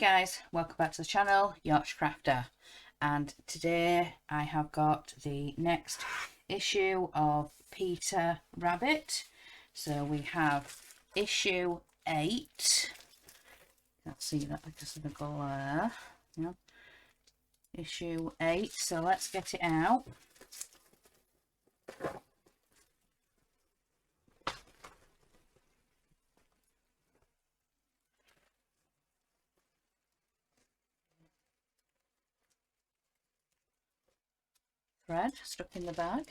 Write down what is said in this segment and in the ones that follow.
guys, welcome back to the channel, Yorkshire Crafter, and today I have got the next issue of Peter Rabbit. So we have issue 8. Let's see that because of the go there. Yeah. Issue 8, so let's get it out. Thread stuck in the bag.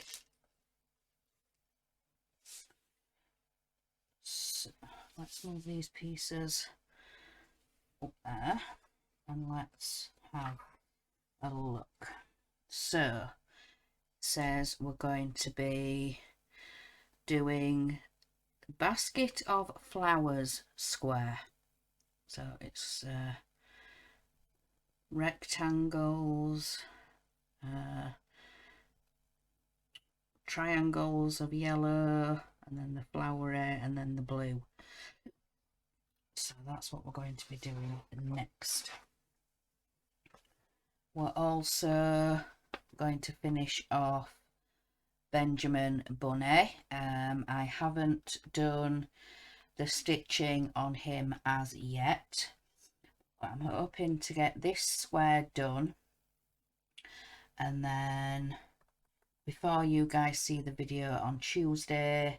So let's move these pieces up there and let's have a look. So it says we're going to be doing basket of flowers square. So it's rectangles, triangles of yellow, and then the flowery, and then the blue. So that's what we're going to be doing next. We're also going to finish off Benjamin Bunny. I haven't done the stitching on him as yet, but I'm hoping to get this square done, and then before you guys see the video on Tuesday,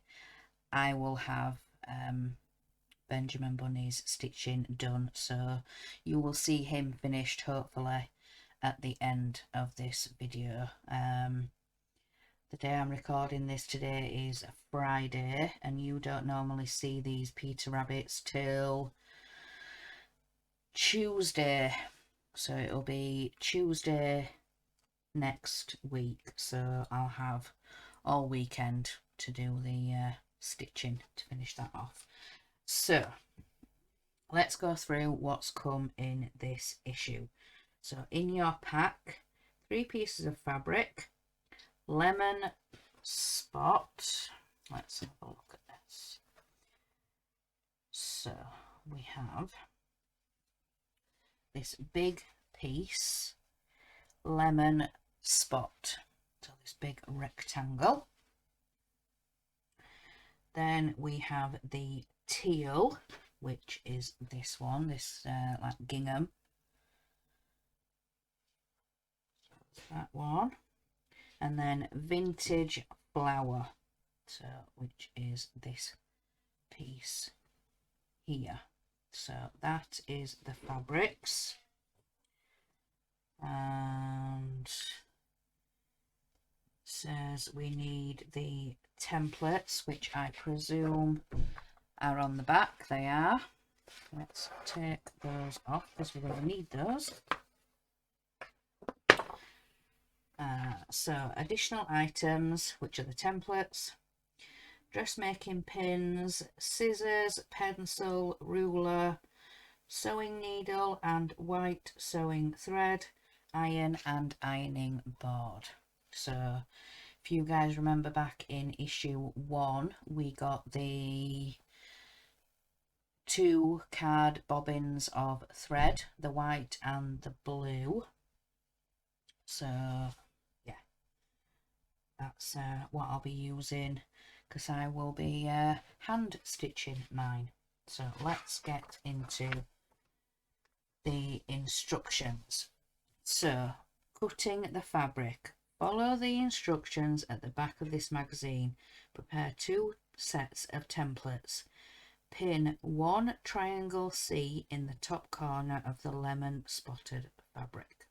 I will have Benjamin Bunny's stitching done, so you will see him finished hopefully at the end of this video. The day I'm recording this today is Friday, and you don't normally see these Peter Rabbits till Tuesday, so it'll be Tuesday next week, so I'll have all weekend to do the stitching to finish that off. So let's go through what's come in this issue. So in your pack, 3 pieces of fabric, lemon spot. Let's have a look at this. So we have this big piece, lemon spot, so this big rectangle. Then we have the teal, which is this one, this like gingham, that one, and then vintage flower, so which is this piece here. So that is the fabrics, and says we need the templates, which I presume are on the back. They are. Let's take those off because we're going to need those. So additional items, which are the templates: dressmaking pins, scissors, pencil, ruler, sewing needle and white sewing thread, iron and ironing board. So if you guys remember back in issue 1, we got the 2 card bobbins of thread, the white and the blue. So yeah, that's what I'll be using, because I will be hand stitching mine. So let's get into the instructions. So cutting the fabric. Follow the instructions at the back of this magazine. Prepare 2 sets of templates. Pin 1 triangle C in the top corner of the lemon spotted fabric.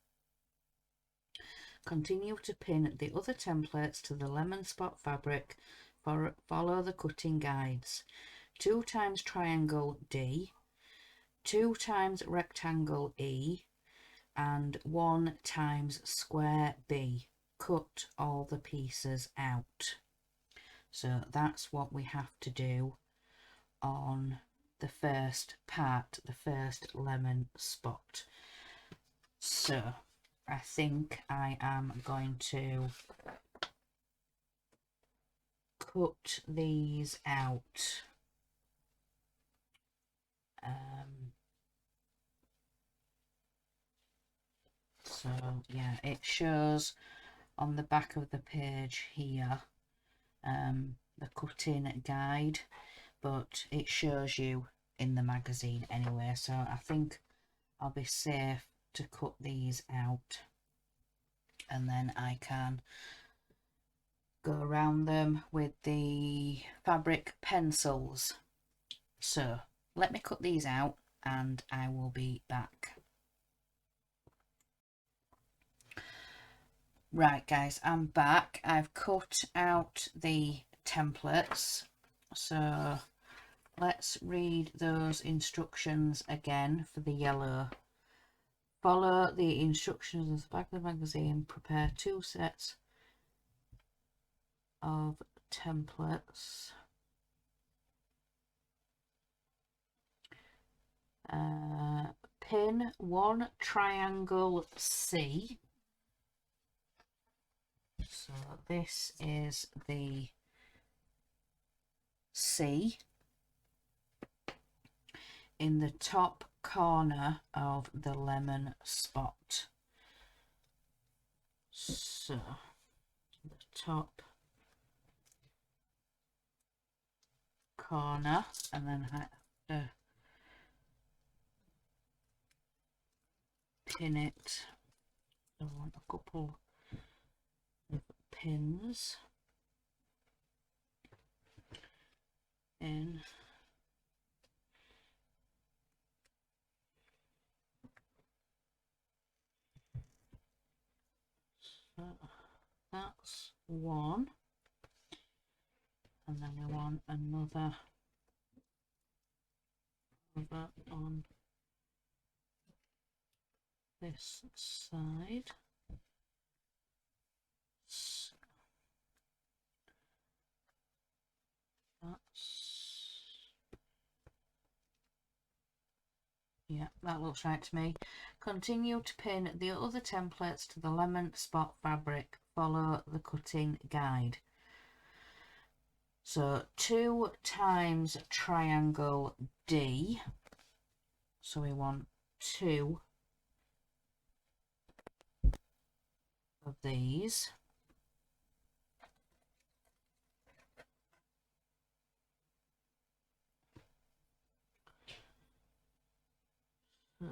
Continue to pin the other templates to the lemon spot fabric. Follow the cutting guides. 2 times triangle D, 2 times rectangle E, and 1 times square B. Cut all the pieces out. So that's what we have to do on the first part, the first lemon spot. So I think I am going to cut these out. So yeah, it shows on the back of the page here the cutting guide, but it shows you in the magazine anyway, so I think I'll be safe to cut these out, and then I can go around them with the fabric pencils. So let me cut these out and I will be back. Right guys, I'm back. I've cut out the templates, so let's read those instructions again for the yellow. Follow the instructions at the back of the magazine. Prepare 2 sets of templates. Pin 1 triangle C. So this is the C in the top corner of the lemon spot. So the top corner, and then I have to pin it. I want a couple of pins in. So that's one, and then I want another on this side. So yeah, that looks right to me. Continue to pin the other templates to the lemon spot fabric. Follow the cutting guide. So 2 times triangle D. So we want 2 of these. So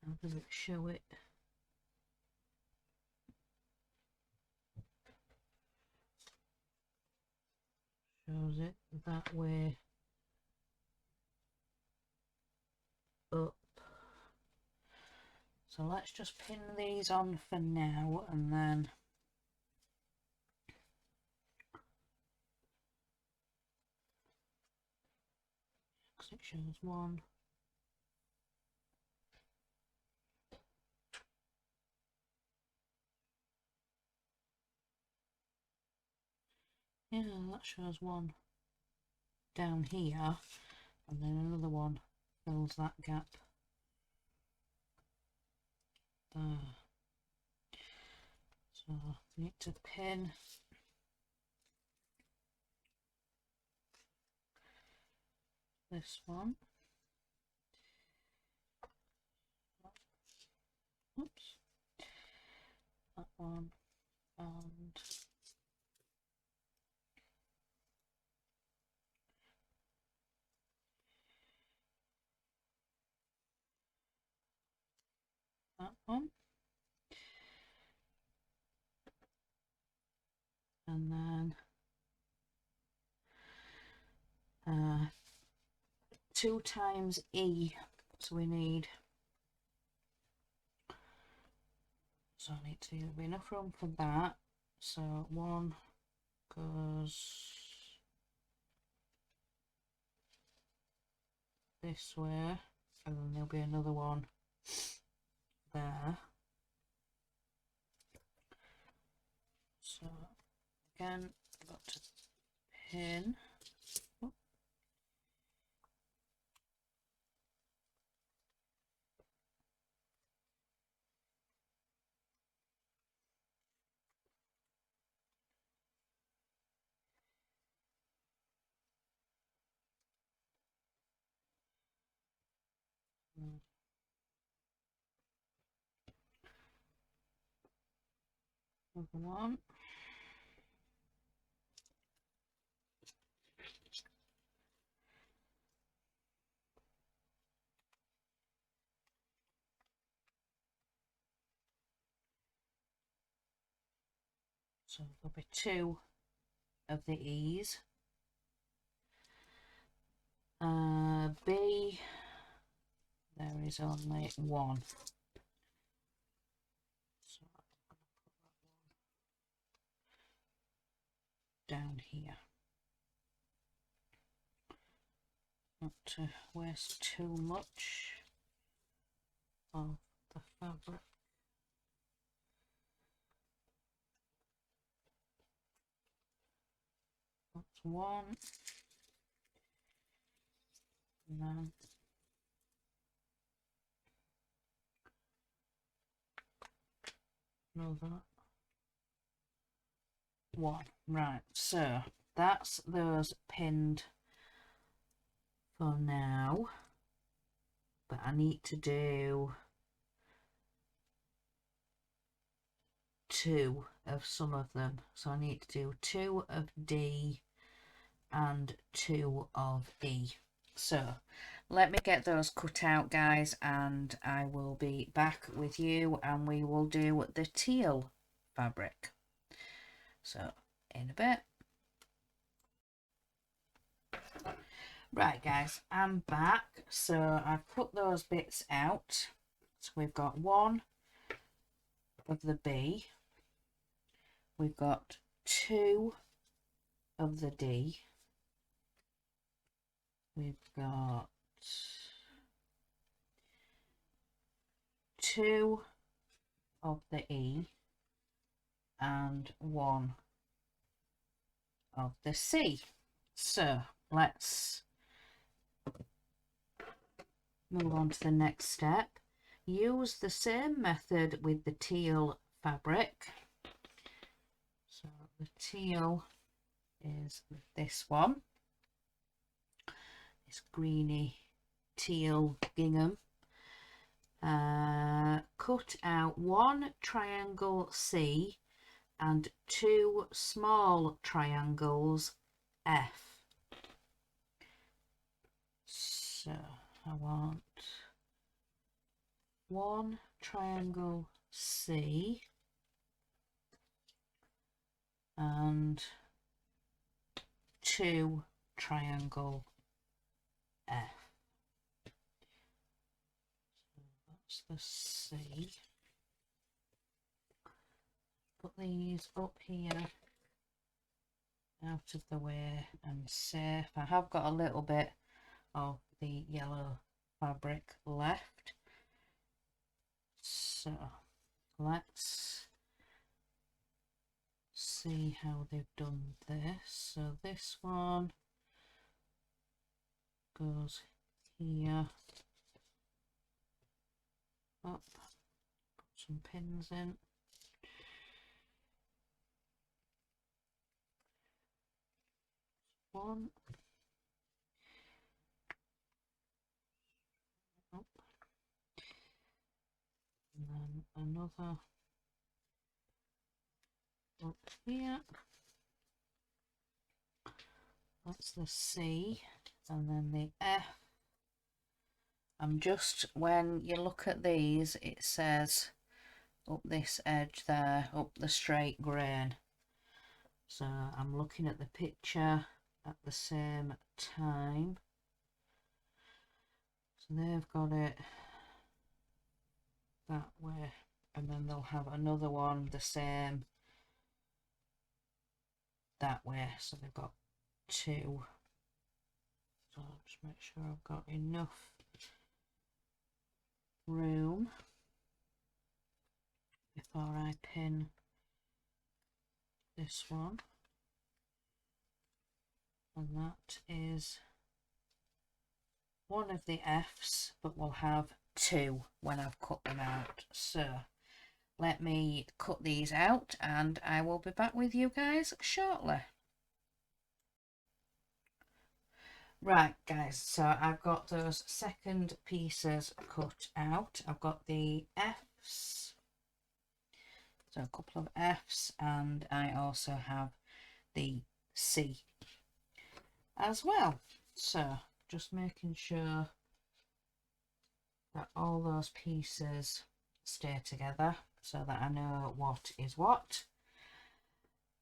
how does it show it? Shows it that way up. So let's just pin these on for now, and then it shows 1. Yeah, that shows 1 down here, and then another one fills that gap there. So I need to pin this one. Oops. That one, and that one, and then 2 times E. So we need, so I need to be enough room for that. So 1 goes this way, and then there'll be another one there. So again, I've got to pin. Another one. So there'll be 2 of the E's. B, there is only 1. So I'm going to put that one down here. Not to waste too much of the fabric. That's 1. And then another 1. Right, so that's those pinned for now, but I need to do 2 of some of them. So I need to do 2 of D and 2 of E. So let me get those cut out, guys, and I will be back with you and we will do the teal fabric. So in a bit. Right, guys, I'm back. So I've cut those bits out. So we've got 1 of the B, we've got 2 of the D, we've got 2 of the E and 1 of the C. So let's move on to the next step. Use the same method with the teal fabric. So the teal is this one, this greeny teal gingham. Cut out 1 triangle C and 2 small triangles F. So I want 1 triangle C and 2 triangle F. So that's the C. Put these up here out of the way and safe. I have got a little bit of the yellow fabric left, so let's see how they've done this. So this one goes here, up, put some pins in. One, up, and then another up here. That's the C, and then the F. I'm just, when you look at these, it says up this edge there, up the straight grain. So I'm looking at the picture at the same time. So they've got it that way, and then they'll have another one the same that way. So they've got 2. So I'll just make sure I've got enough room before I pin this one. And that is one of the F's, but we'll have 2 when I've cut them out. So let me cut these out and I will be back with you guys shortly. Right, guys, so I've got those second pieces cut out. I've got the F's. So a couple of F's, and I also have the C as well. So just making sure that all those pieces stay together so that I know what is what.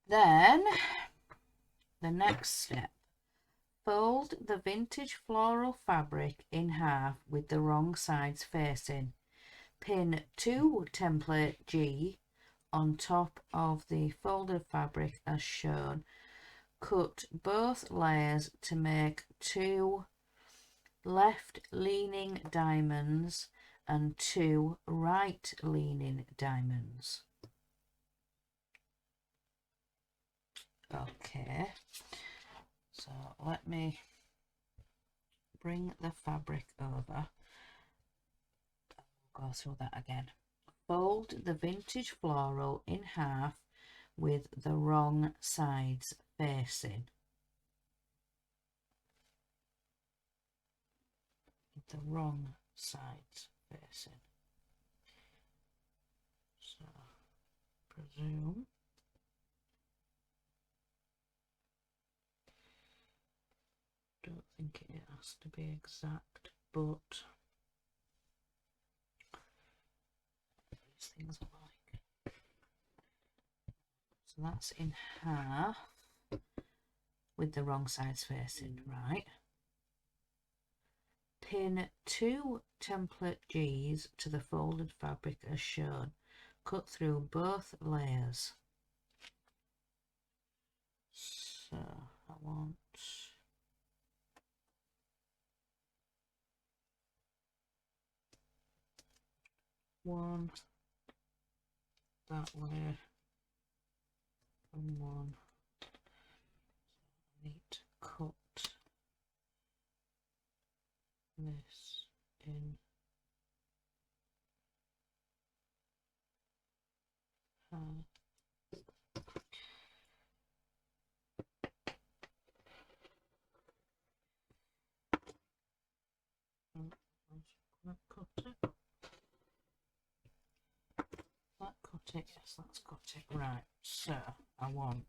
Then the next step, fold the vintage floral fabric in half with the wrong sides facing. Pin 2 template G on top of the folded fabric as shown. Cut both layers to make 2 left leaning diamonds and 2 right leaning diamonds. Okay, so let me bring the fabric over. I'll go through that again. Fold the vintage floral in half with the wrong sides facing. The wrong sides facing. So, presume don't think it has to be exact, but these things are like. So that's in half with the wrong sides facing, right? Pin 2 template G's to the folded fabric as shown. Cut through both layers. So I want one that way and one. I need to cut this in half. Cut it. That cut it, yes, that's cut it. Right, so I want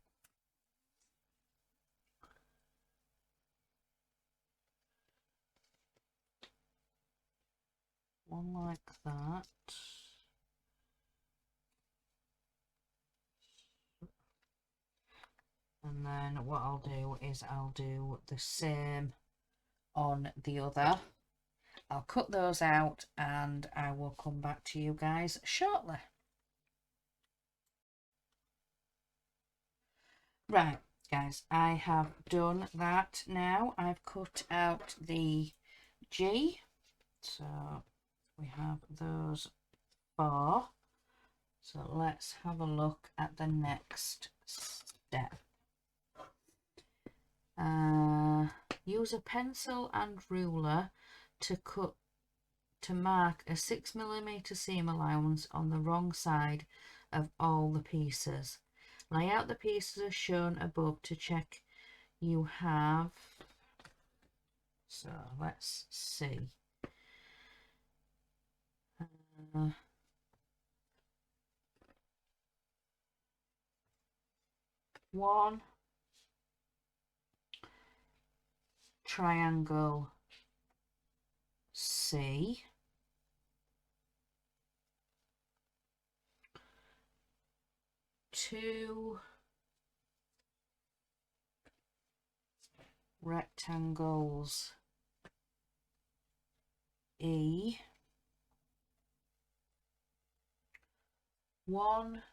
one like that. And then what I'll do is I'll do the same on the other. I'll cut those out and I will come back to you guys shortly. Right, guys, I have done that now. I've cut out the G. So we have those 4. So let's have a look at the next step. Use a pencil and ruler to mark a 6mm seam allowance on the wrong side of all the pieces. Lay out the pieces as shown above to check you have. So let's see. One triangle C, two rectangles E, one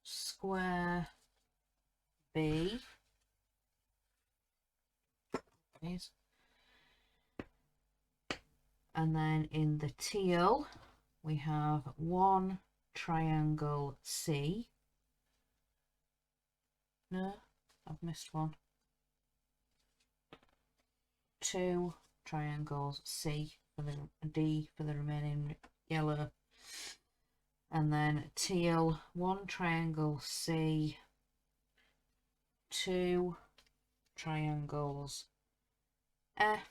square B, and then in the teal we have one triangle C. No, I've missed one. Two triangles C for the D for the remaining yellow, and then teal, one triangle C, two triangles F,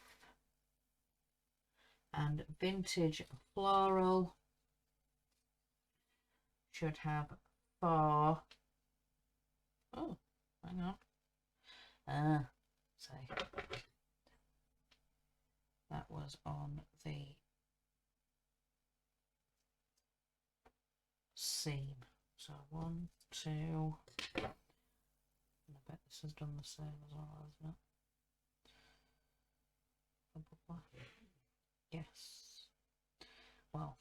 and vintage floral should have for, oh, hang on, say, that was on the seam. So 1, 2, I bet this has done the same as well, hasn't it? Probably. Yes. Well,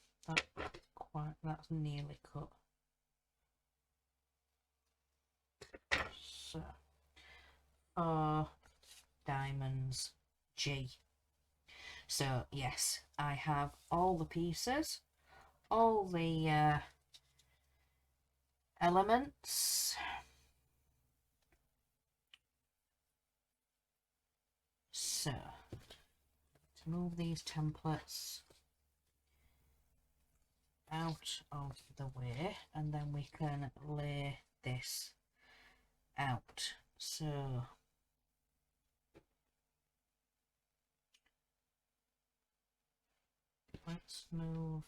that's nearly cut. So, diamonds G. So yes, I have all the pieces, all the elements. So to move these templates out of the way, and then we can lay this out. So let's move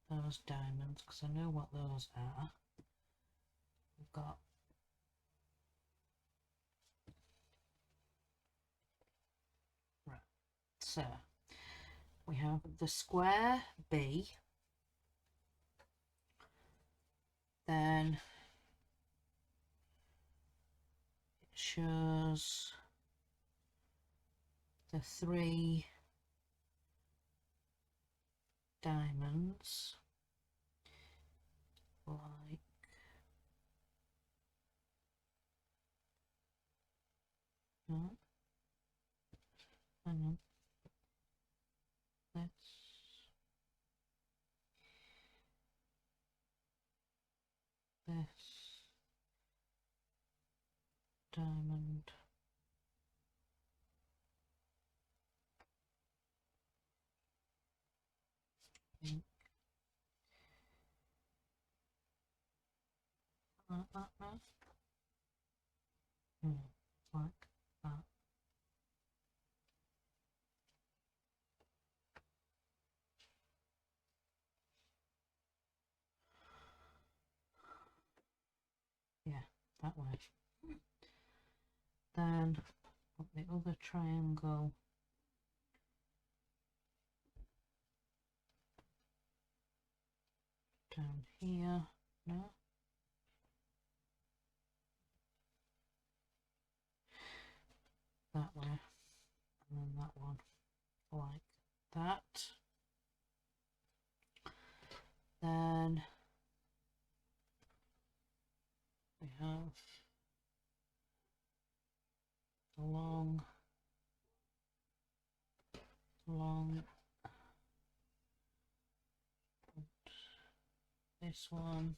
those diamonds because I know what those are. We've got right. So we have the square B, then it shows the 3 diamonds like no, hang on, this diamond, pink, like that, like that. Yeah, that way. Then put the other triangle down here. No, that way, and then that one like that. Then we have the long this one,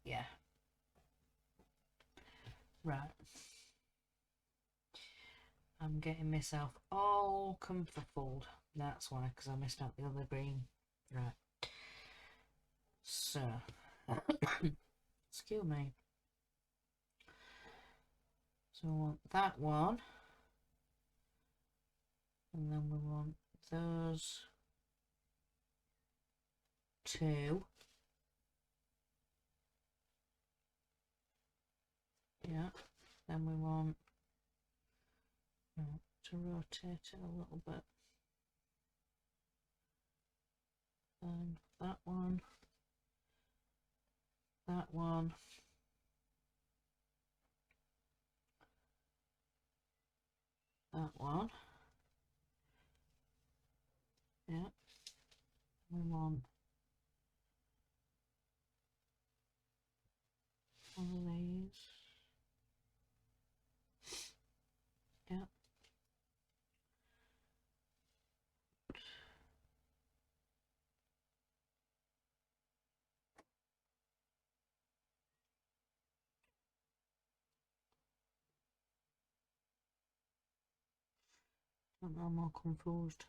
yeah, right. I'm getting myself all comfortable. That's why, because I missed out the other green. Right. So, excuse me. So we want that one. And then we want those 2. Yeah. Then we want to rotate it a little bit. And that one. That one. That one. Yeah. We want one of these. Yeah. I'm now more confused.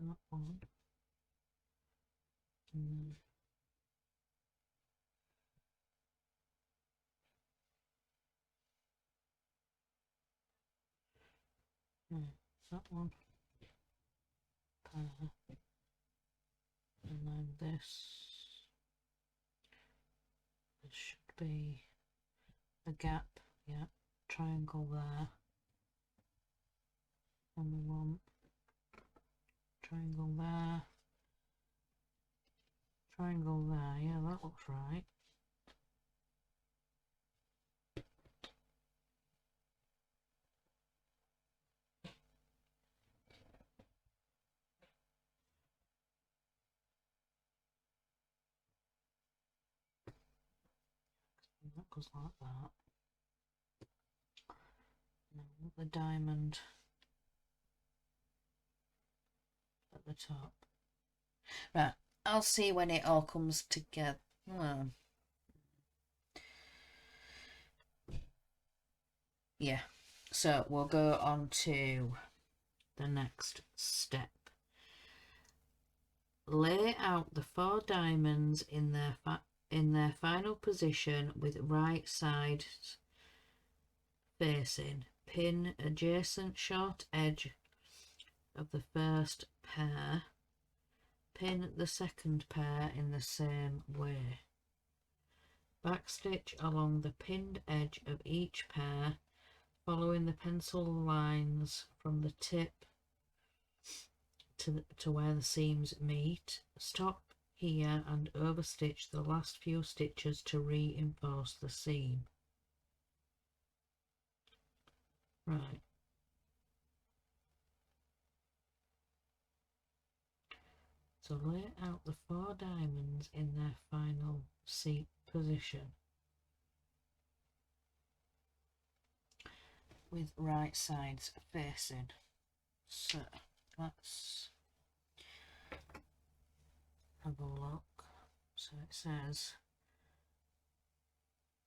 that one. And that one. And then this should be a gap, yeah, triangle there, and we want triangle there, triangle there, yeah, that looks right. That goes like that. Now the diamond at the top. Right, I'll see when it all comes together. Well, yeah, so we'll go on to the next step. Lay out the 4 diamonds in their final position with right sides facing. Pin adjacent short edge of the first pair. Pin the second pair in the same way. Backstitch along the pinned edge of each pair, following the pencil lines from the tip to where the seams meet. Stop here and overstitch the last few stitches to reinforce the seam. Right. So lay out the 4 diamonds in their final seat position with right sides facing. So let's have a look. So it says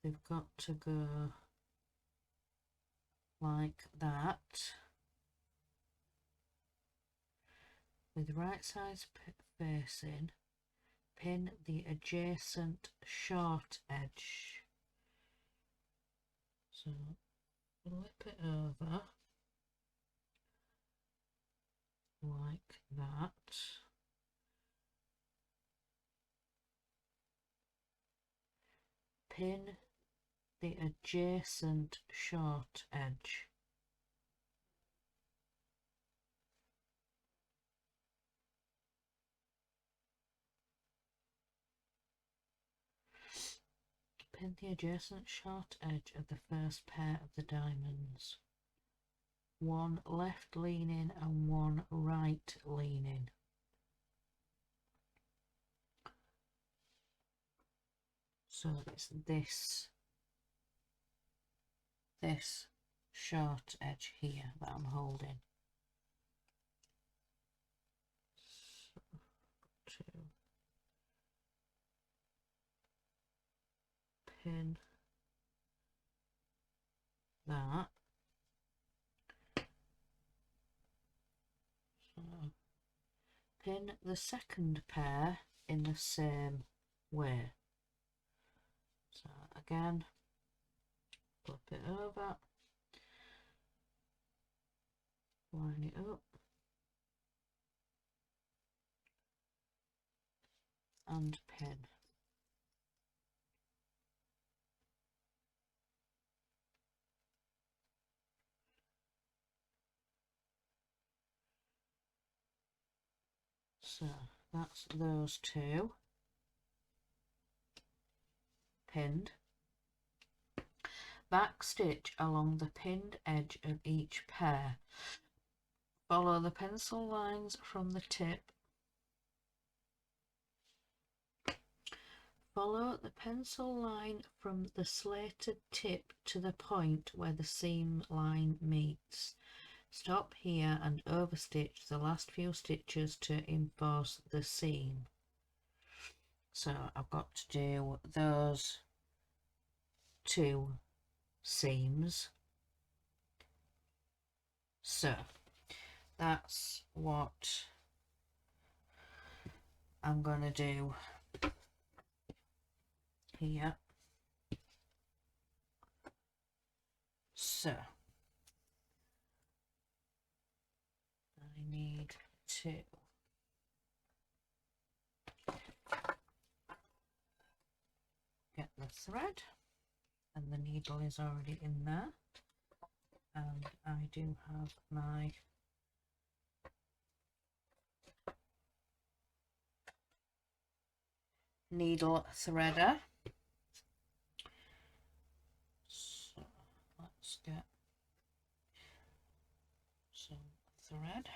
they've got to go like that, with right sides facing. Pin the adjacent short edge. So flip it over like that. Pin the adjacent short edge. Pin the adjacent short edge of the first pair of the diamonds. 1 left leaning and 1 right leaning. So it's this short edge here that I'm holding. So, to pin that. So pin the second pair in the same way. So again, flip it over, line it up, and pin. So that's those 2 pinned. Backstitch along the pinned edge of each pair. Follow the pencil lines from the tip. Follow the pencil line from the slated tip to the point where the seam line meets. Stop here and overstitch the last few stitches to enforce the seam. So I've got to do those 2 seams. So that's what I'm going to do here. So I need to get the thread, and the needle is already in there, and I do have my needle threader. So let's get some thread.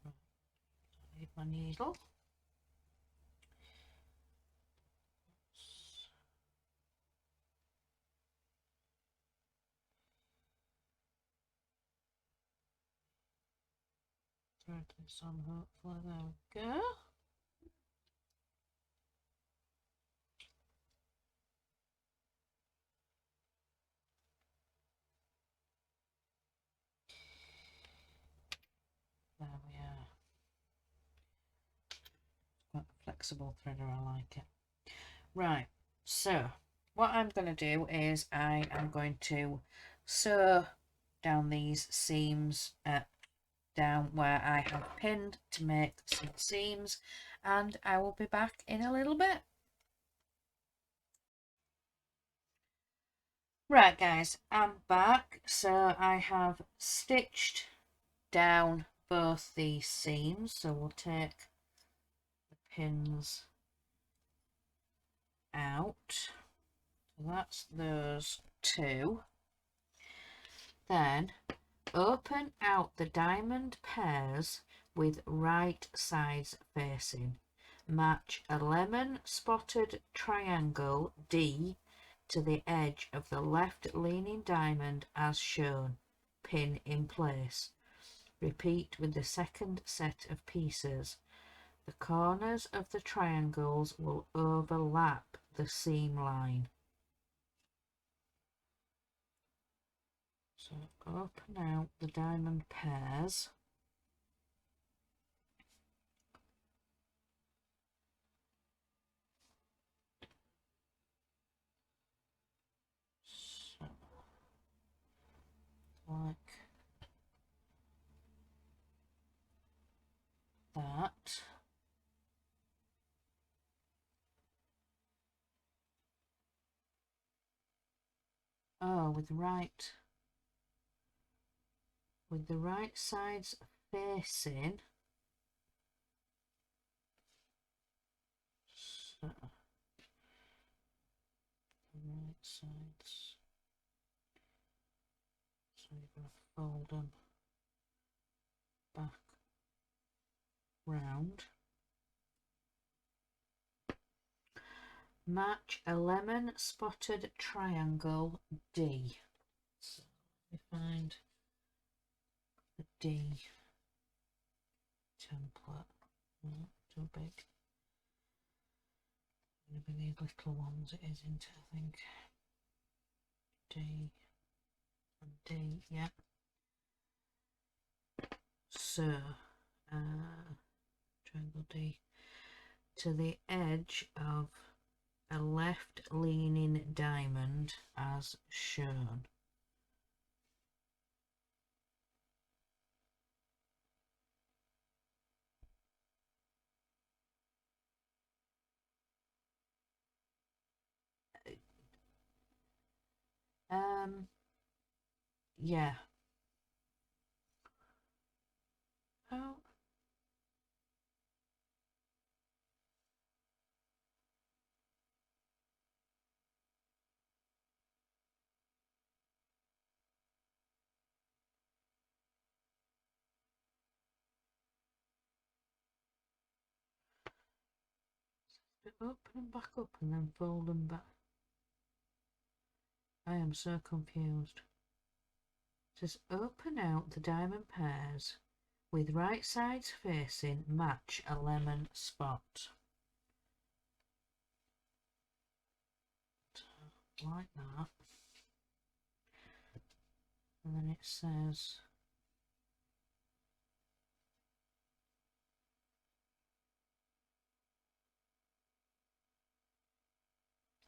I need my needle. Thread this on, hopefully. There we go. There we are. Quite a flexible threader, I like it. Right, so what I'm going to do is I am going to sew down these seams down where I have pinned to make some seams, and I will be back in a little bit. Right guys, I'm back. So I have stitched down both these seams, so we'll take the pins out. So that's those two. Then open out the diamond pairs with right sides facing. Match a lemon spotted triangle D to the edge of the left leaning diamond as shown. Pin in place. Repeat with the second set of pieces. The corners of the triangles will overlap the seam line. So open out the diamond pairs. So, like that. Oh, with the right sides facing. So the right sides. So you're going to fold them back round. Match a lemon spotted triangle D. So let me find the D template. Not too big. Going to be these little ones it is, isn't it, I think. D and D, yeah. So, triangle D to the edge of a left leaning diamond as shown. Yeah. How? Open them back up and then fold them back. I am so confused. It says open out the diamond pairs with right sides facing, match a lemon spot. like that, and then it says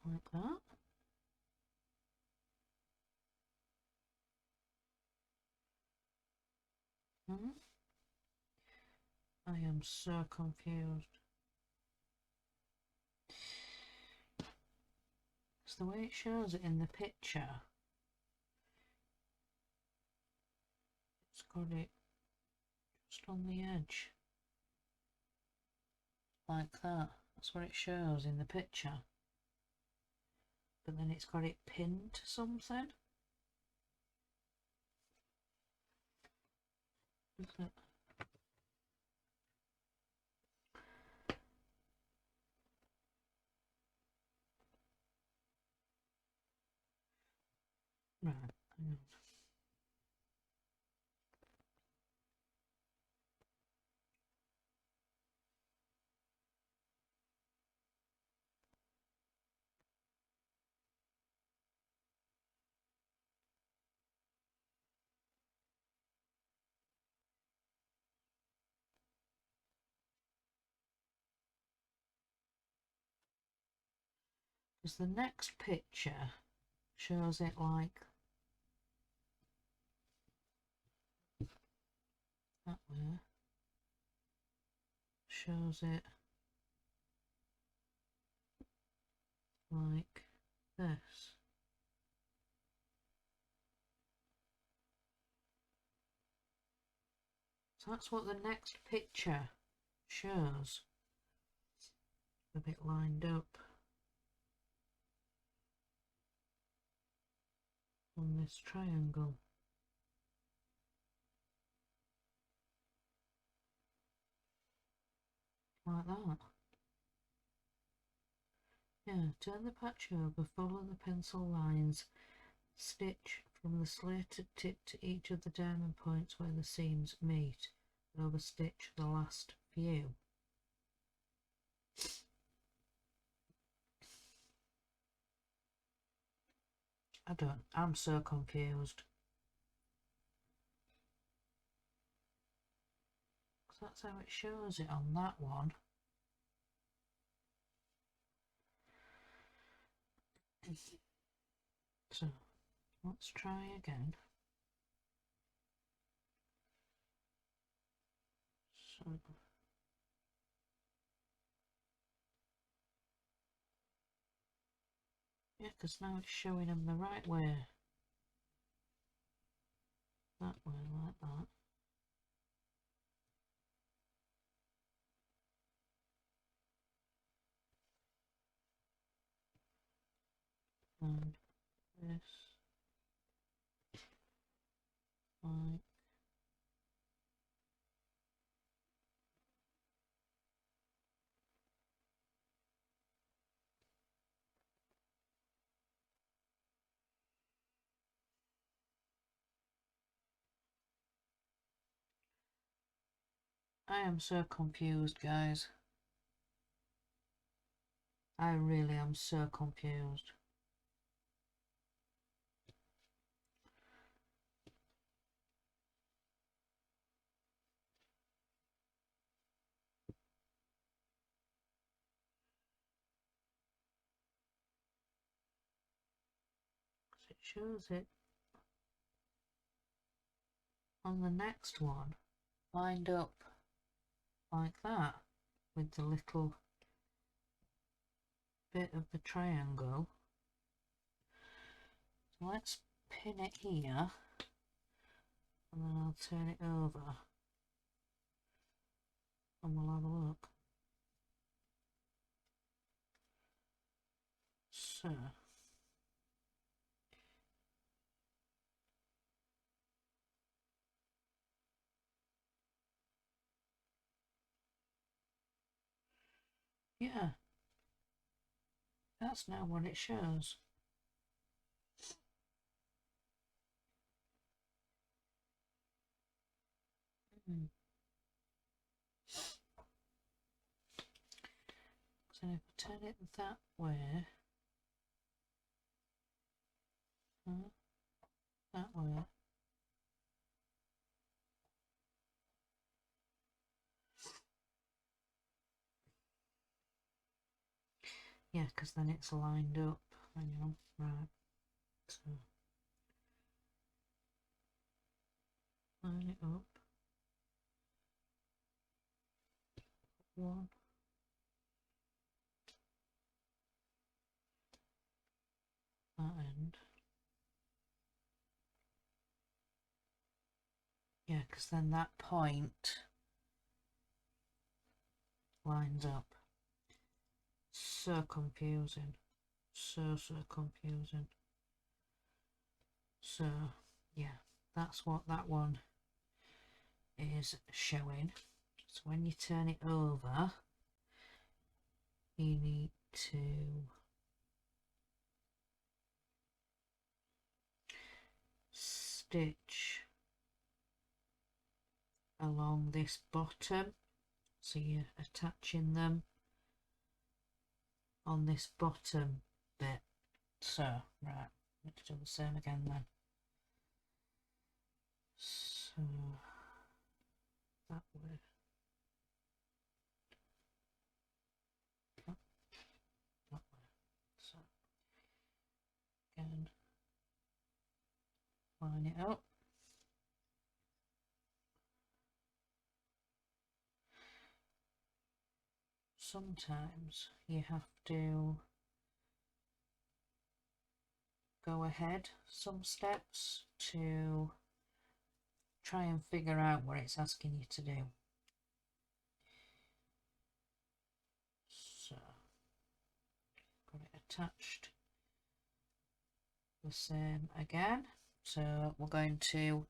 like that. I am so confused. It's the way it shows it in the picture. It's got it just on the edge. Like that. That's what it shows in the picture. But then it's got it pinned to something. Isn't it? Right, hang on. Because the next picture shows it like that way. Shows it like this. So that's what the next picture shows. A bit lined up on this triangle. Like that. Yeah, turn the patch over, follow the pencil lines, stitch from the slated tip to each of the diamond points where the seams meet, and over stitch the last few. I'm so confused. That's how it shows it on that one. So let's try again. So yeah, because now it's showing them the right way. That way, like that. And this, like I am so confused, guys. I really am so confused. It shows it on the next one lined up like that with the little bit of the triangle. So let's pin it here and then I'll turn it over and we'll have a look. So yeah, that's now what it shows. So if I turn it that way, that way. Yeah, because then it's lined up. Hang on, right. So line it up. One. That end. Yeah, because then that point lines up. So confusing. So confusing. So yeah, that's what that one is showing. So when you turn it over, you need to stitch along this bottom, so you're attaching them on this bottom bit. So right, let's do the same again then. So that way. That way. So again, line it up. Sometimes you have to go ahead some steps to try and figure out what it's asking you to do. So got it attached the same again. So we're going to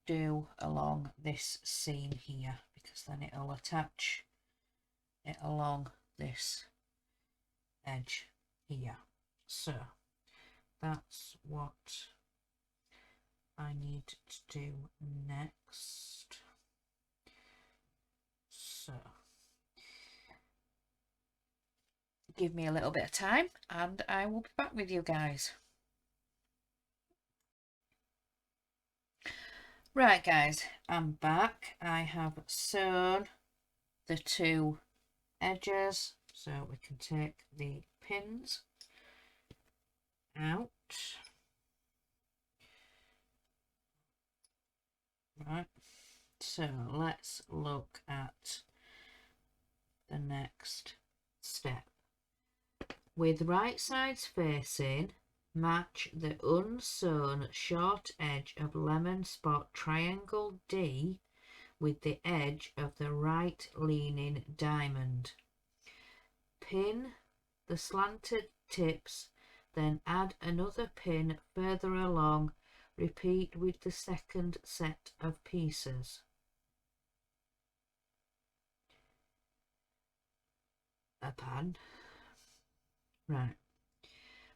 do along this seam here, because then it'll attach it along this edge here. So that's what I need to do next. So give me a little bit of time and I will be back with you guys. Right guys, I'm back. I have sewn the two edges, so we can take the pins out. Right, so let's look at the next step. With right sides facing, match the unsewn short edge of lemon spot triangle D with the edge of the right leaning diamond. Pin the slanted tips, then add another pin further along. Repeat with the second set of pieces. A pan. Right.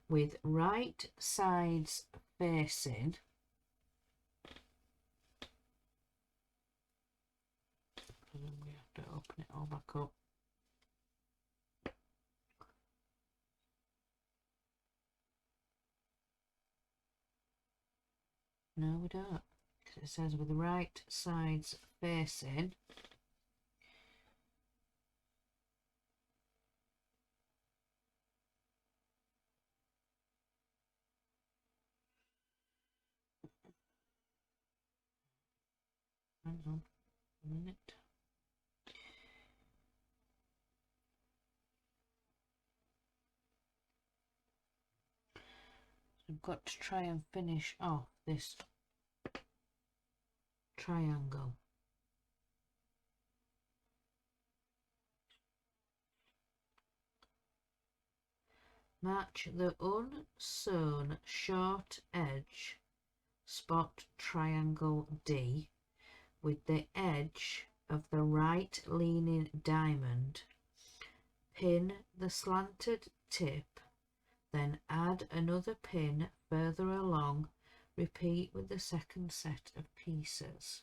With right sides facing, and then we have to open it all back up. No, we don't, because it says with the right sides facing. Hang on a minute. I've got to try and finish off this triangle. Match the unsewn short edge spot triangle D with the edge of the right leaning diamond. Pin the slanted tip, then add another pin further along. Repeat with the second set of pieces.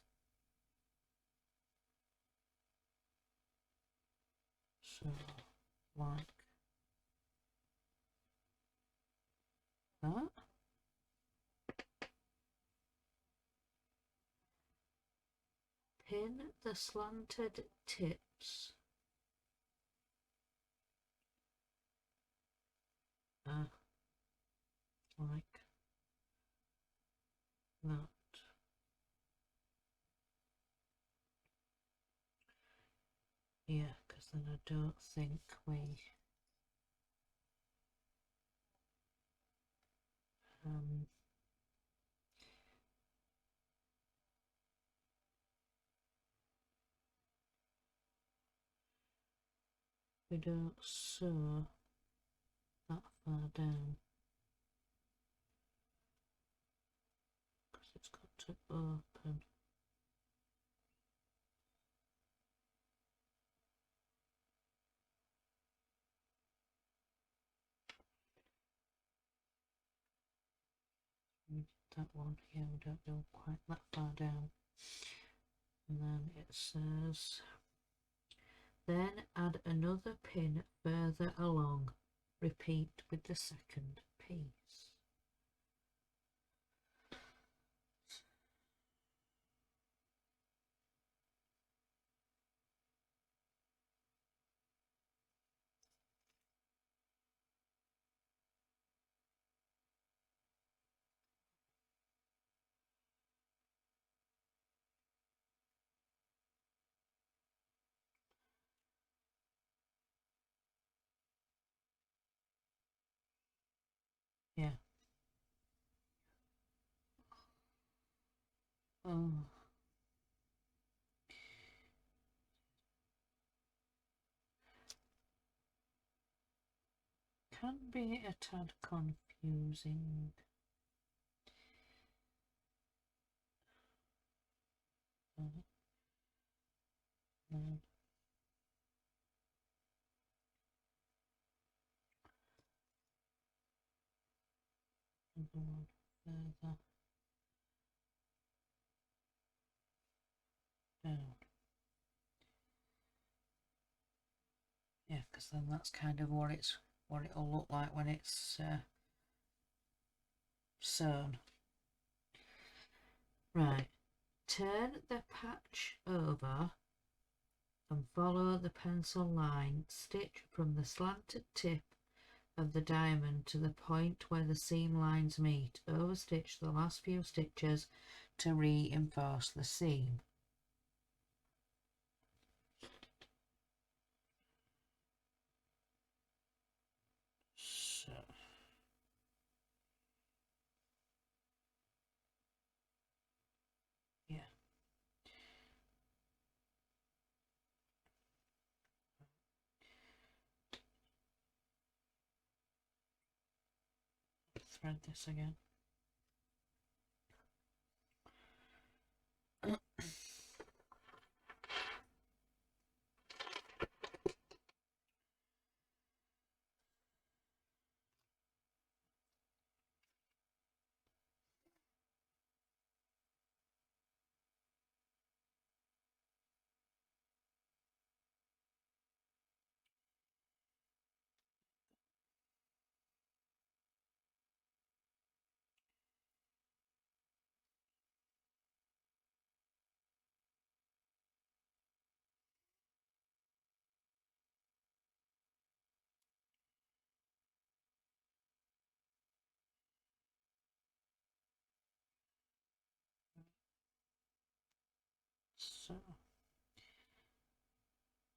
So like that. the slanted tips like that. Yeah, because then I don't think we don't sew that far down, because it's got to open. That one, yeah, we don't go quite that far down. And then it says, then add another pin further along. Repeat with the second piece. Yeah. Oh. Can be a tad confusing. Then another one further down. Yeah, because then that's kind of what it'll look like when it's sewn. Right, turn the patch over and follow the pencil line. Stitch from the slanted tip of the diamond to the point where the seam lines meet. Overstitch the last few stitches to reinforce the seam. So yeah. Thread this again. So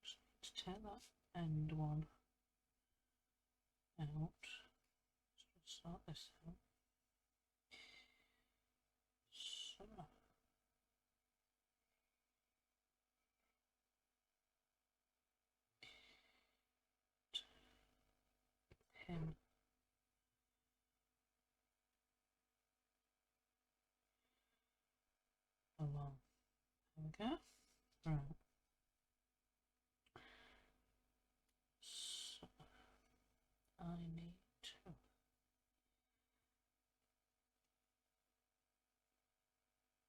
just need to take that end one out. Just sort this out. So pin along. There we go. Right. So I need to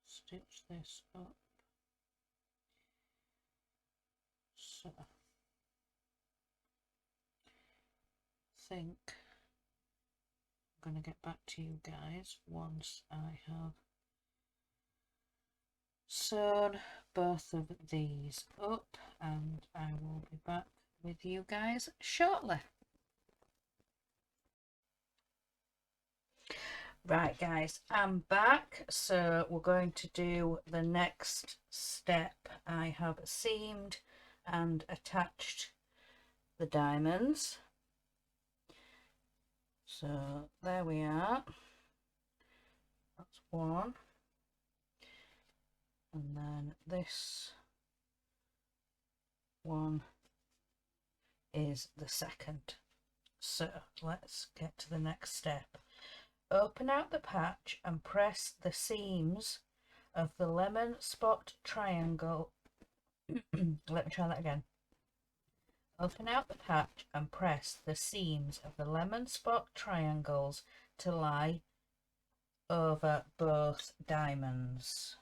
stitch this up. So I think I'm going to get back to you guys once I have sewn both of these up, and I will be back with you guys shortly. Right guys, I'm back. So we're going to do the next step. I have seamed and attached the diamonds. So there we are. That's one. And then this one is the second. So let's get to the next step. Open out the patch and press the seams of the lemon spot triangle. Let me try that again. Open out the patch and press the seams of the lemon spot triangles to lie over both diamonds.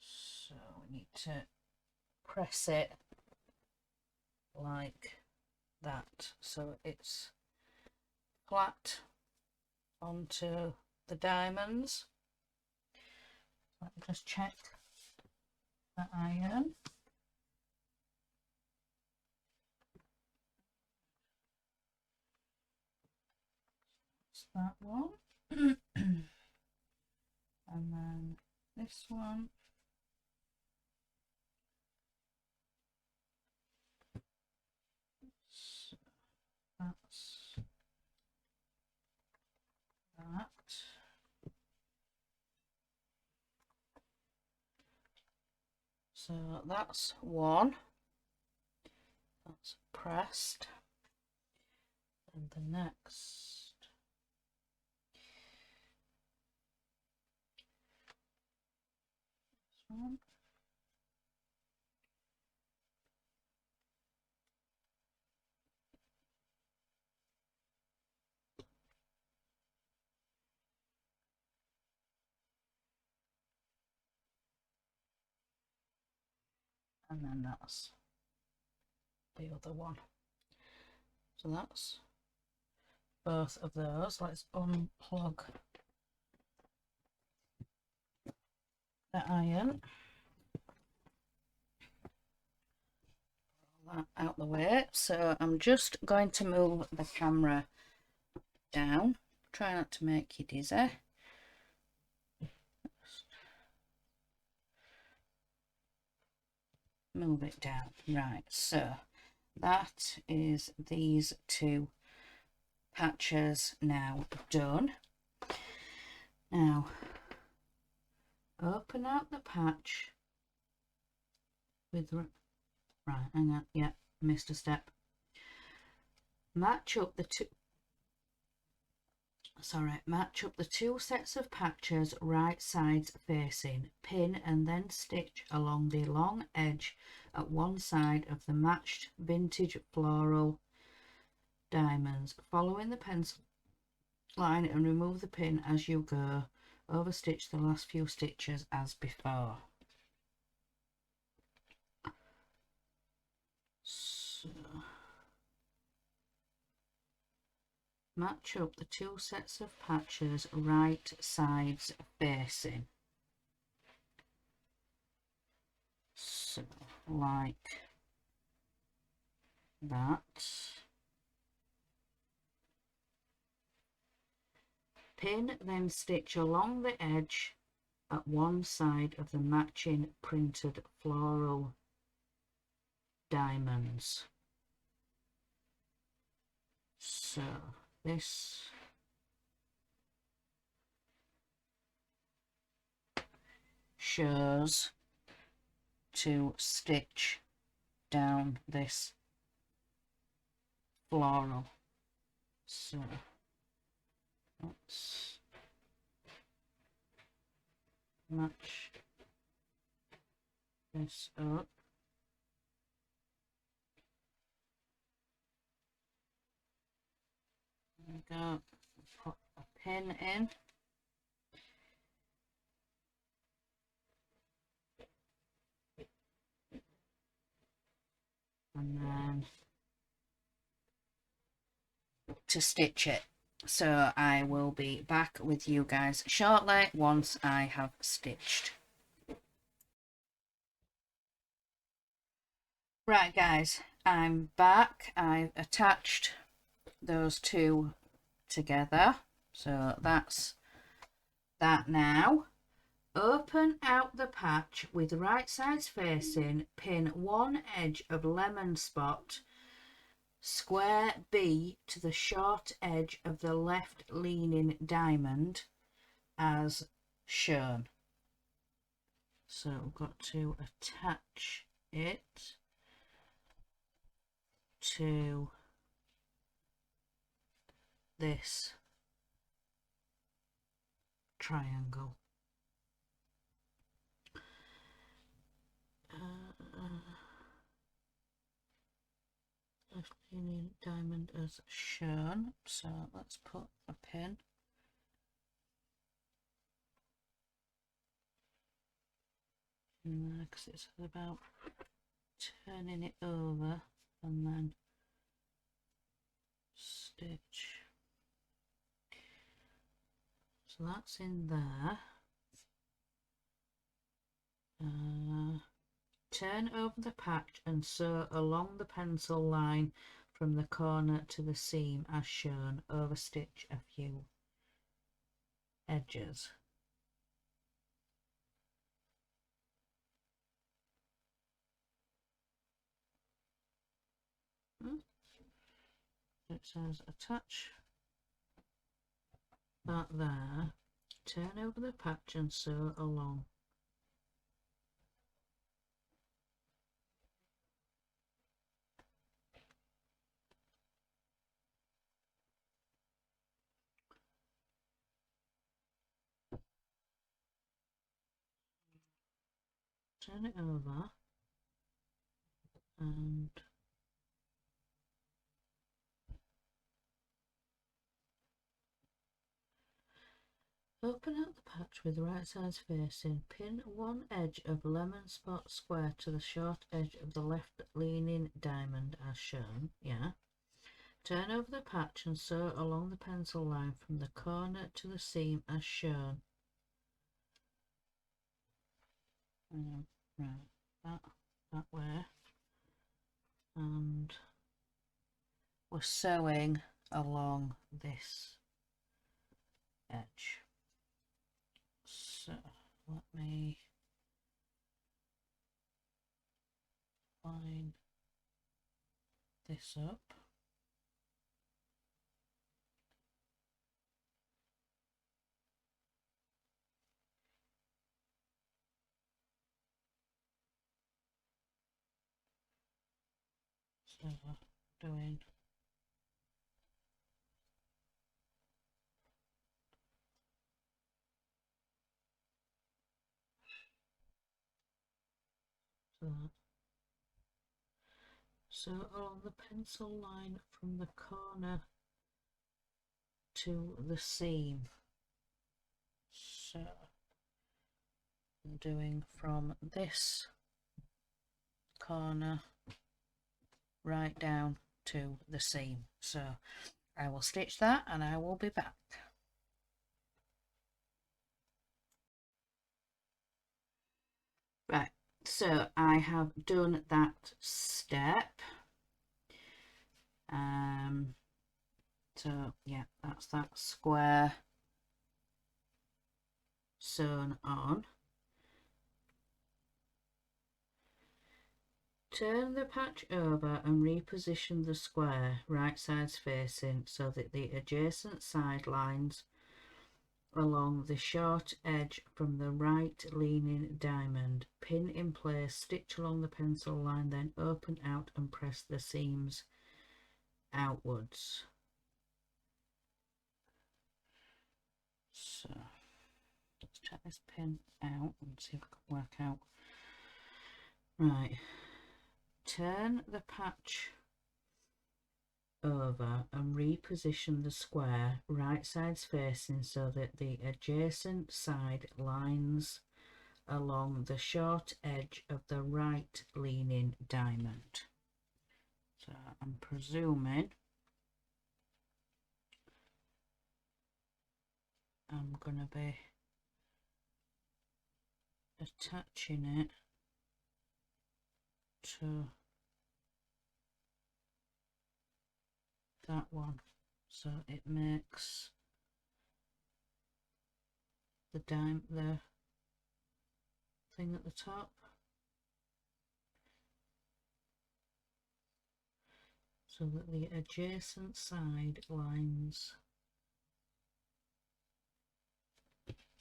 So we need to press it like that so it's flat onto the diamonds. Let me just check the iron. That's that one. And then this one. So that's that. So that's one. That's pressed. And the next. This one. And then that's the other one. So that's both of those. Let's unplug the iron. Pull that out the way. So I'm just going to move the camera down. Try not to make you dizzy. Move it down. Right, so that is these two patches now done. Now open out the patch with right, hang on, yeah, missed a step. Match up the two sets of patches right sides facing, pin and then stitch along the long edge at one side of the matched vintage floral diamonds, following the pencil line, and remove the pin as you go. Overstitch the last few stitches as before. So match up the two sets of patches right sides facing. So like that. Pin, then stitch along the edge at one side of the matching printed floral diamonds. So this shows to stitch down this floral. So let's match this up. There we go. Put a pin in. And then to stitch it. So I will be back with you guys shortly once I have stitched. Right guys, I'm back. I've attached those two together, so that's that now. Open out the patch with right sides facing, pin one edge of lemon spot square B to the short edge of the left leaning diamond as shown. So we've got to attach it to this triangle. Left leaning diamond as shown. So let's put a pin. Because it's about turning it over and then stitch. So that's in there. Turn over the patch and sew along the pencil line from the corner to the seam as shown. Overstitch a few edges. It says attach that there, turn over the patch and sew along. Turn it over and open out the patch with the right sides facing. Pin one edge of lemon spot square to the short edge of the left leaning diamond as shown. Yeah. Turn over the patch and sew along the pencil line from the corner to the seam as shown. Right, that way. And we're sewing along this edge. So let me line this up. So doing that. So along the pencil line from the corner to the seam. So I'm doing from this corner right down to the seam. So I will stitch that and I will be back. Right, so I have done that step. So yeah, that's that square sewn on. Turn the patch over and reposition the square right sides facing so that the adjacent side lines along the short edge from the right leaning diamond. Pin in place, stitch along the pencil line, then open out and press the seams outwards. So let's check this pin out and see if I can work out. Right, turn the patch over and reposition the square right sides facing so that the adjacent side lines along the short edge of the right leaning diamond. So I'm presuming I'm going to be attaching it to that one, so it makes the thing at the top. So that the adjacent side lines.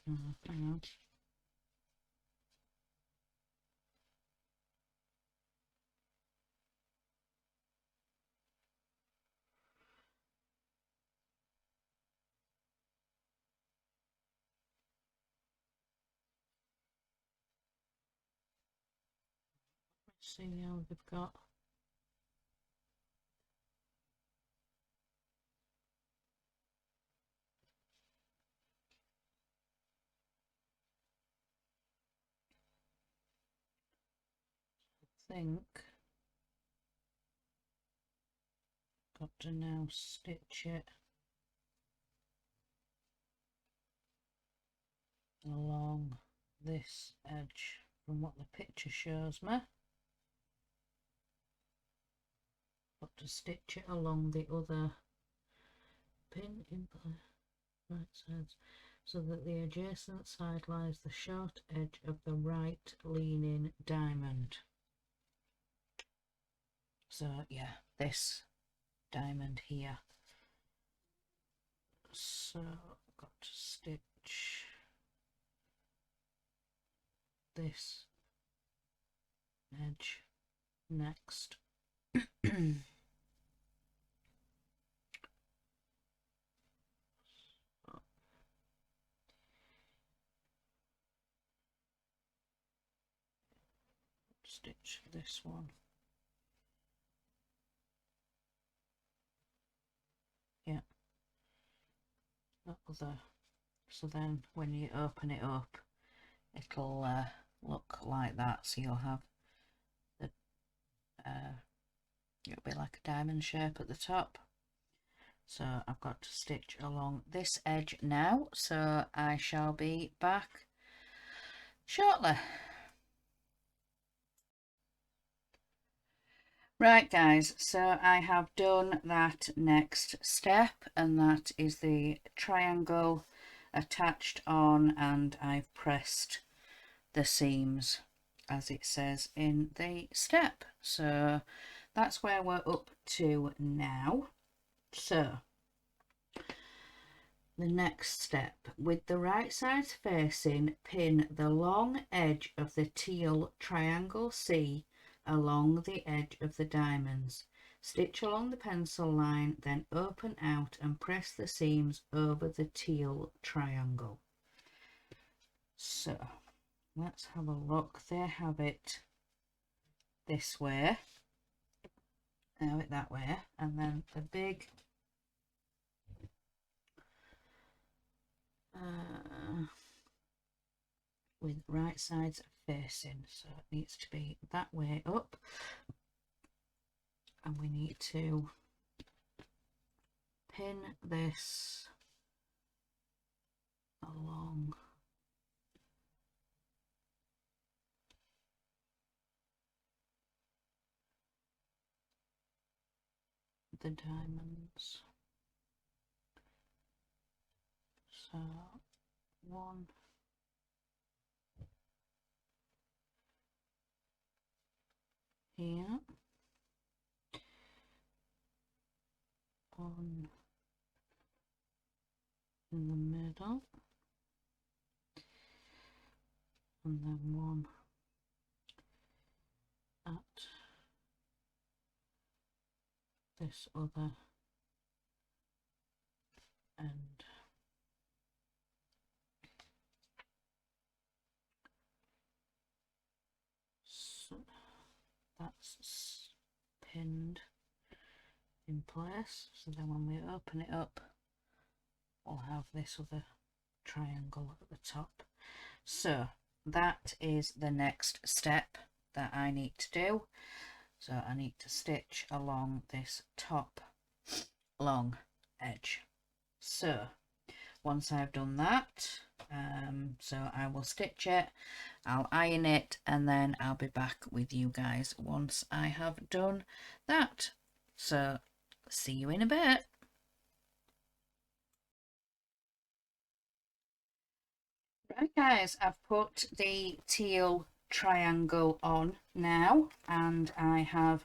Hang on. Let's see how they've got. I think got to now stitch it along this edge from what the picture shows me. Got to stitch it along the other pin in the right sides so that the adjacent side lies the short edge of the right leaning diamond. So yeah, this diamond here. So I've got to stitch this edge next. Stitch this one. Yeah, that other. So then when you open it up, it'll look like that. So you'll have the it'll be like a diamond shape at the top. So I've got to stitch along this edge now, so I shall be back shortly. Right guys, so I have done that next step, and that is the triangle attached on, and I've pressed the seams as it says in the step. So that's where we're up to now. So the next step, with the right sides facing, pin the long edge of the teal triangle C along the edge of the diamonds. Stitch along the pencil line, then open out and press the seams over the teal triangle. So let's have a look. They have it this way, they have it that way, and then the big with right sides facing, so it needs to be that way up, and we need to pin this along the diamonds. So one, here, one in the middle, and then one at this other end. So that's pinned in place, so then when we open it up we'll have this other triangle at the top. So that is the next step that I need to do. So I need to stitch along this top long edge. So once I've done that. So I will stitch it, I'll iron it, and then I'll be back with you guys once I have done that. So see you in a bit. Right guys, I've put the teal triangle on now, and I have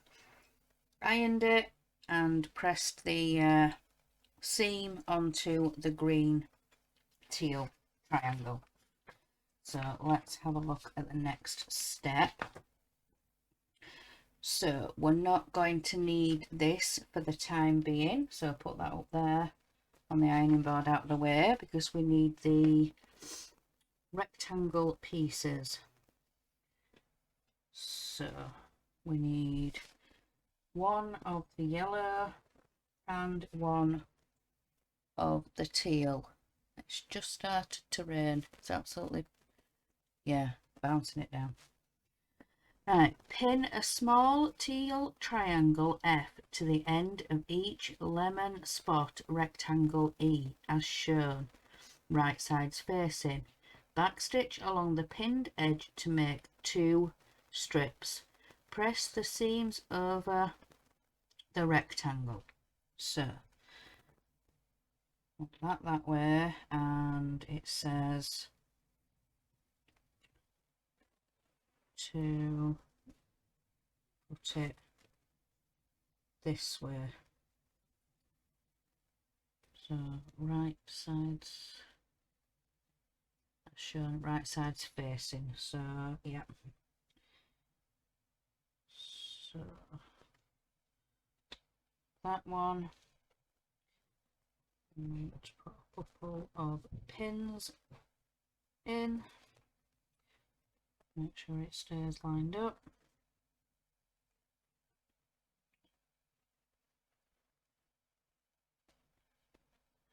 ironed it and pressed the seam onto the green teal triangle. So let's have a look at the next step. So we're not going to need this for the time being, so put that up there on the ironing board out of the way, because we need the rectangle pieces. So we need one of the yellow and one of the teal. It's just started to rain. It's absolutely, yeah, bouncing it down. Right, pin a small teal triangle F to the end of each lemon spot rectangle E as shown, right sides facing. Backstitch along the pinned edge to make 2 strips. Press the seams over the rectangle. So put that way, and it says to put it this way. So right sides shown, right sides facing. So yeah. So that one. Let's put a couple of pins in. Make sure it stays lined up.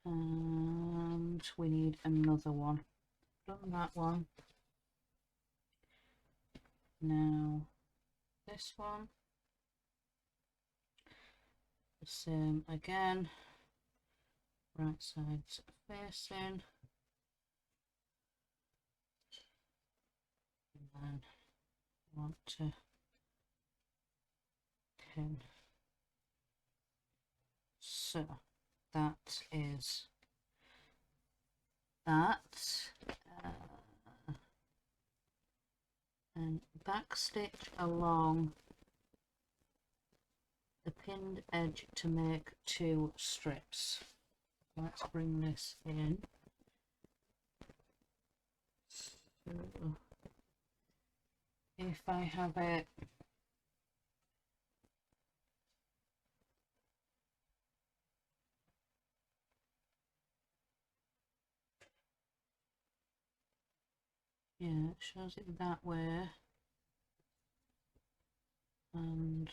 And we need another one. Done that one. Now this one. The same again. Right sides facing. And then I want to pin. So that is that. And back stitch along the pinned edge to make 2 strips. Let's bring this in. So if I have it it shows it that way, and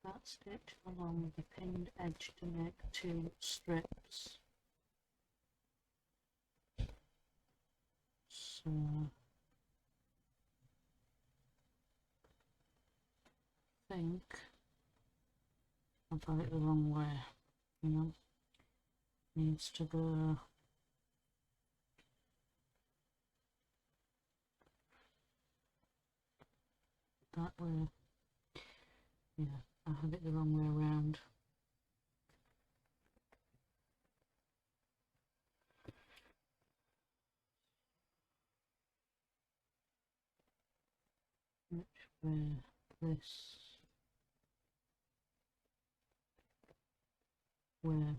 that stitch along the pinned edge to make 2 strips. So I think I've got it the wrong way, you know, needs to go that way. Yeah, I have it the wrong way around. Which way? This way.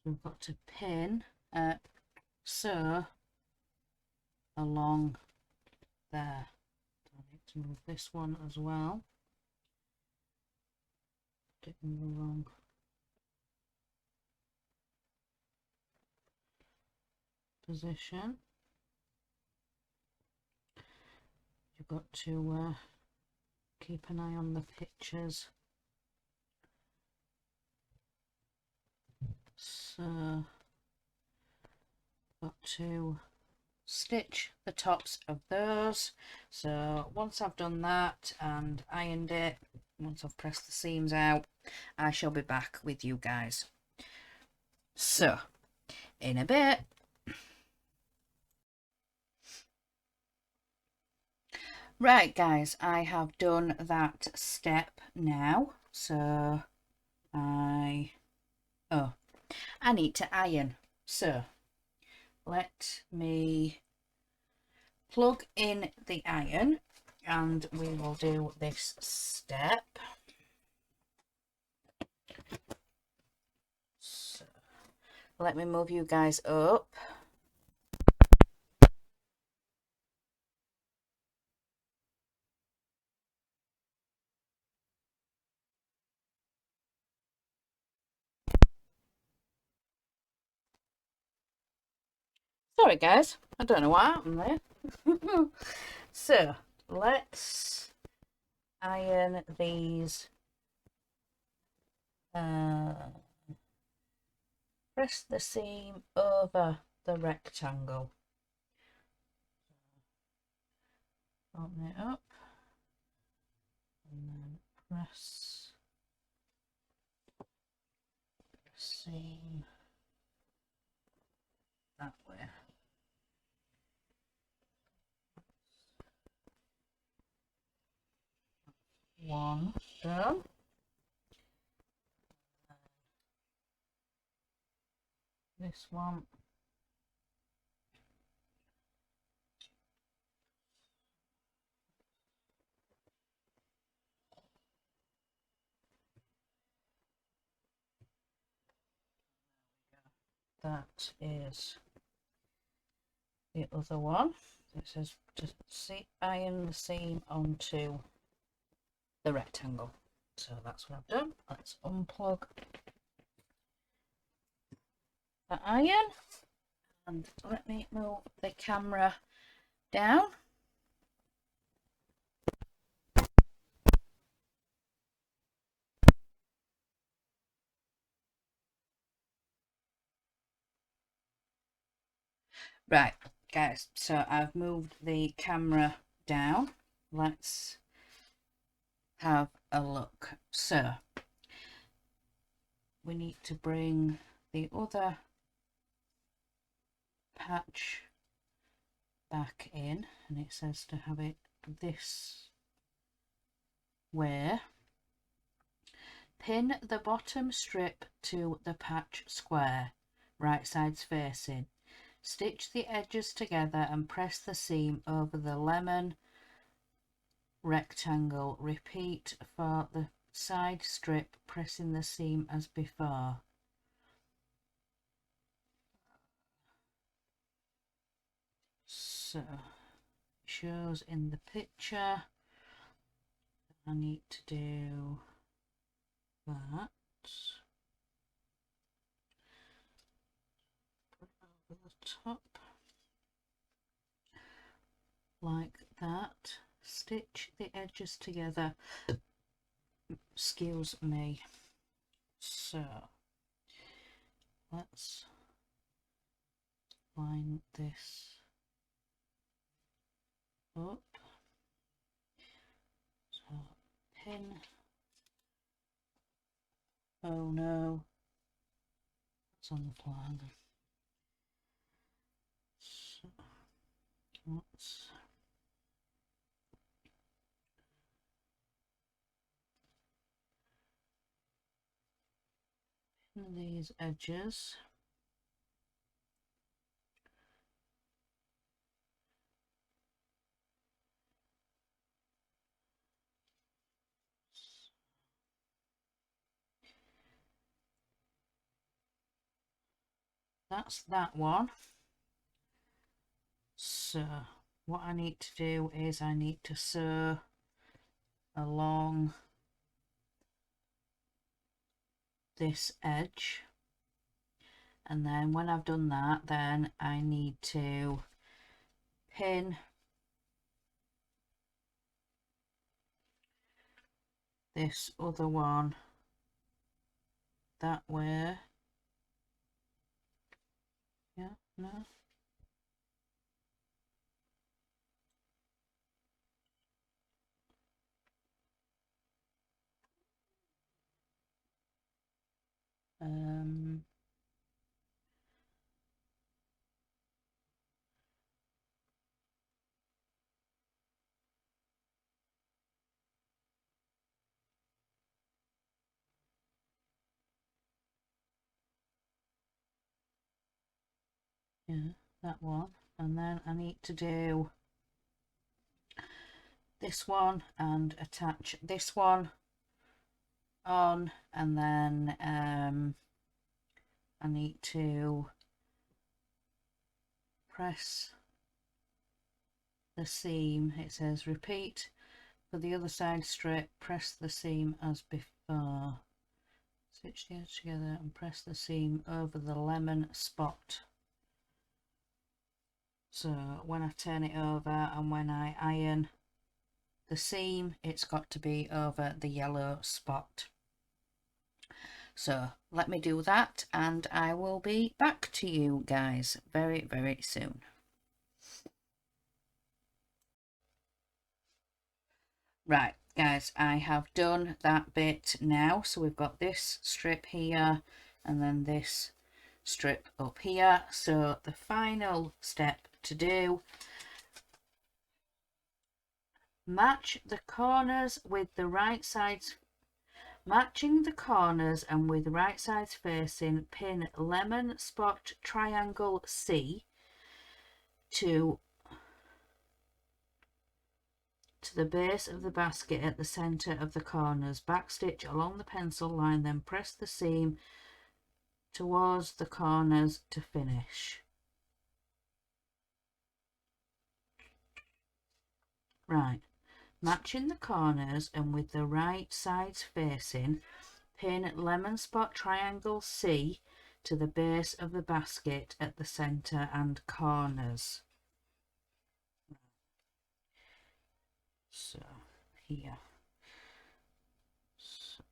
So we've got to pin sew along there. I need to move this one as well. Put it in the wrong position. You've got to keep an eye on the pictures. So got to stitch the tops of those. So once I've done that and ironed it, once I've pressed the seams out, I shall be back with you guys. So in a bit. Right guys, I have done that step now, so I need to iron. So let me plug in the iron and we will do this step. So let me move you guys up. Sorry guys, I don't know what happened there. So let's iron these. Press the seam over the rectangle. Open it up and then press the seam that way. One done. This one. That is the other one. It says to iron the seam onto the rectangle. So that's what I've done. Let's unplug the iron and let me move the camera down. Right guys, so I've moved the camera down. Let's have a look. So we need to bring the other patch back in, and it says to have it this way. Pin the bottom strip to the patch square, right sides facing. Stitch the edges together and press the seam over the lemon rectangle. Repeat for the side strip, pressing the seam as before. So it shows in the picture. I need to do that. Put it over the top like that. Stitch the edges together. Excuse me. So let's line this up. So pin. Oh no, it's on the plan. So let's pin these edges. That's that one. So what I need to do is I need to sew along this edge, and then when I've done that, then I need to pin this other one that way. Yeah, no, yeah, that one, and then I need to do this one and attach this one on, and then I need to press the seam. It says repeat for the other side strip, press the seam as before, stitch the edge together and press the seam over the lemon spot. So when I turn it over and when I iron the seam, it's got to be over the yellow spot. So let me do that and I will be back to you guys very, very soon. Right guys, I have done that bit now. So we've got this strip here and then this strip up here. So the final step to do, match the corners with the right sides, matching the corners and with the right sides facing, pin lemon spot triangle C to the base of the basket at the center of the corners, backstitch along the pencil line, then press the seam towards the corners to finish. Right, matching the corners and with the right sides facing, pin lemon spot triangle C to the base of the basket at the center and corners. So here, so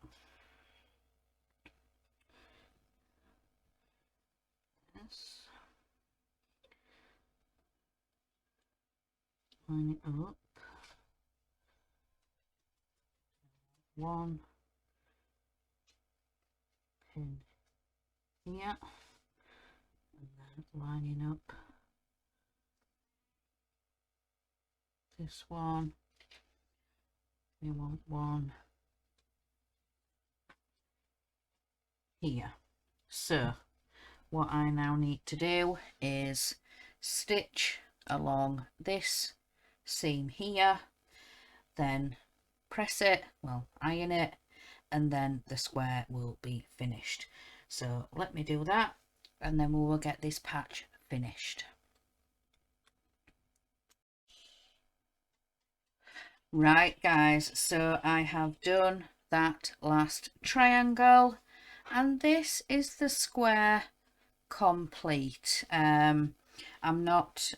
this, line it up, one pin here, and then lining up this one. We want one here. So what I now need to do is stitch along this seam here, then press it, well, iron it, and then the square will be finished. So let me do that and then we will get this patch finished. Right guys, so I have done that last triangle and this is the square complete. I'm not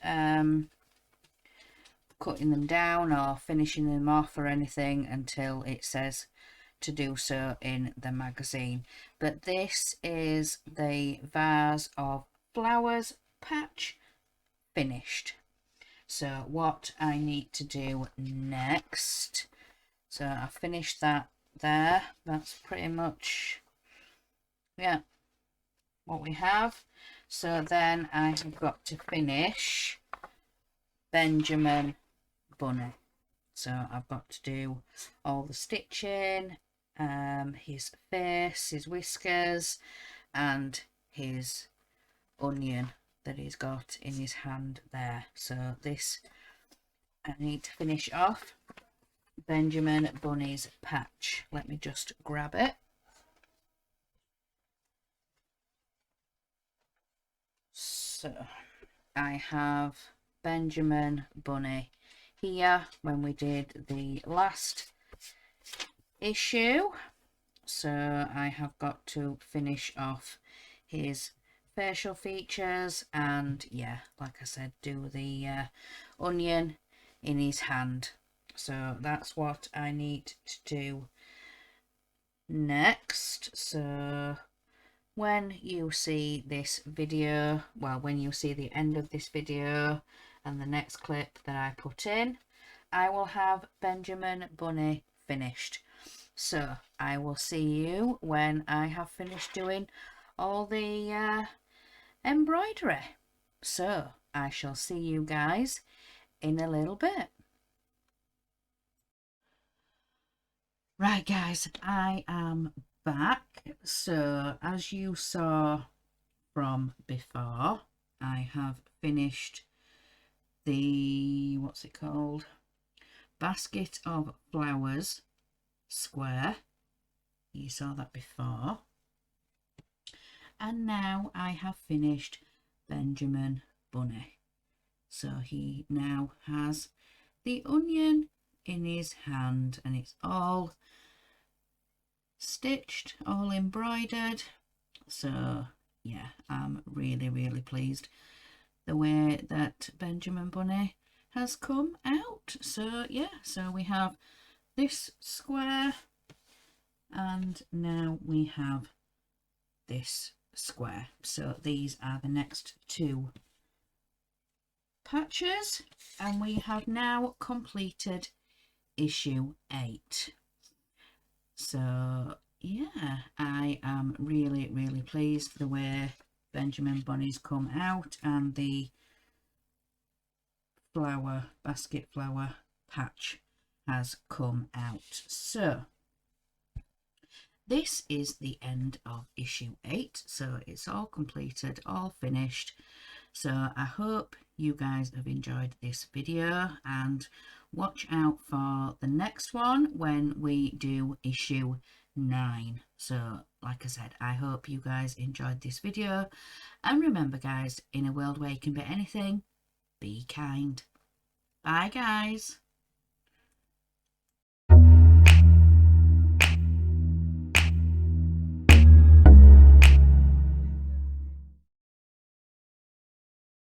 cutting them down or finishing them off or anything until it says to do so in the magazine, but this is the vase of flowers patch finished. So what I need to do next, so I finished that there, that's pretty much, yeah, what we have. So then I have got to finish Benjamin Bunny. So I've got to do all the stitching, his face, his whiskers, and his onion that he's got in his hand there. So this I need to finish off Benjamin Bunny's patch. Let me just grab it. So I have Benjamin Bunny here when we did the last issue. So I have got to finish off his facial features and, yeah, like I said, do the onion in his hand. So that's what I need to do next. So when you see this video, well, when you see the end of this video and the next clip that I put in, I will have Benjamin Bunny finished. So I will see you when I have finished doing all the embroidery. So I shall see you guys in a little bit. Right guys, I am back. So as you saw from before, I have finished the, what's it called, basket of flowers square. You saw that before. And now I have finished Benjamin Bunny. So he now has the onion in his hand, and it's all stitched, all embroidered. So yeah, I'm really pleased the way that Benjamin Bunny has come out. So yeah, so we have this square, and now we have this square. So these are the next two patches, and we have now completed issue 8. So yeah, I am really pleased the way Benjamin Bunny's come out, and the flower, basket flower patch has come out. So this is the end of issue 8. So it's all completed, all finished. So I hope you guys have enjoyed this video, and watch out for the next one when we do issue 9. So like I said, I hope you guys enjoyed this video, and remember guys, in a world where you can be anything, be kind. Bye guys.